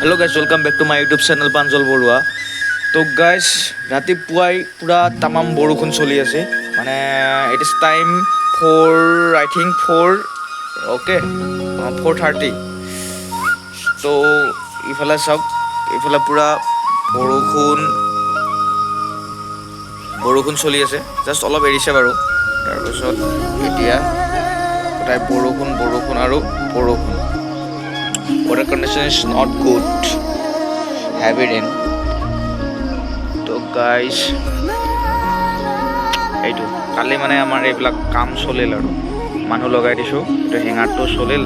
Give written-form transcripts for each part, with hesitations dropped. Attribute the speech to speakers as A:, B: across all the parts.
A: Hello' guys, welcome back to my YouTube channel Pranjal Barua. তো guys, ৰাতিপুৱাই পূৰা তামাম বৰষুণ চলি আছে। মানে ইট ইজ টাইম 4:30। তো ইফালে চাওক, ইফালে পূৰা বৰষুণ চলি আছে। জাষ্ট অলপ এৰিছে বাৰু। তাৰপিছত এতিয়া সদায় বৰষুণ আৰু বৰষুণ। Water condition is not good. Heavy rain. তো গাইজ, এইটো কালি মানে আমাৰ এইবিলাক কাম চলিল আৰু মানুহ লগাই দিছোঁ। তো হেঙাৰটো চলিল,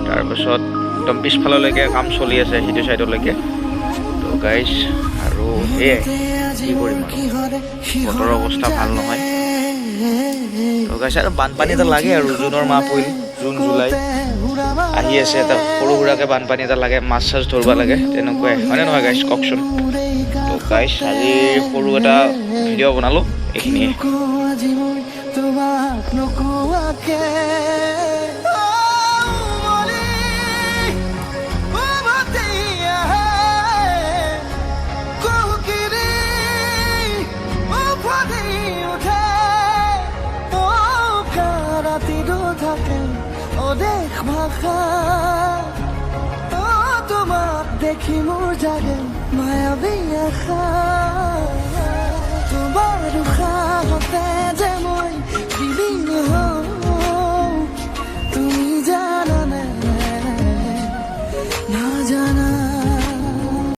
A: তাৰপিছত একদম পিছফাললৈকে কাম চলি আছে, সিটো ছাইডলৈকে। তো গাইজ, আৰু সেয়াই কি কৰিম আৰু, বতৰৰ অৱস্থা ভাল নহয়। তো গাইজ, আৰু বানপানী এটা লাগে আৰু জুনৰ মাহ পৰিল, জুন জুলাই আহি আছে। এটা সৰু সুৰাকৈ বানপানী এটা লাগে, মাছ চাছ ধৰিব লাগে, তেনেকুৱাই হয়নে নহয় গাইজ, কওকচোন। তো গাইজ, আজি সৰু এটা ভিডিঅ' বনালোঁ, এইখিনিয়ে।
B: দেখ ভাষা তোমাক দেখি মোৰ জাগে মায়াবী আশা।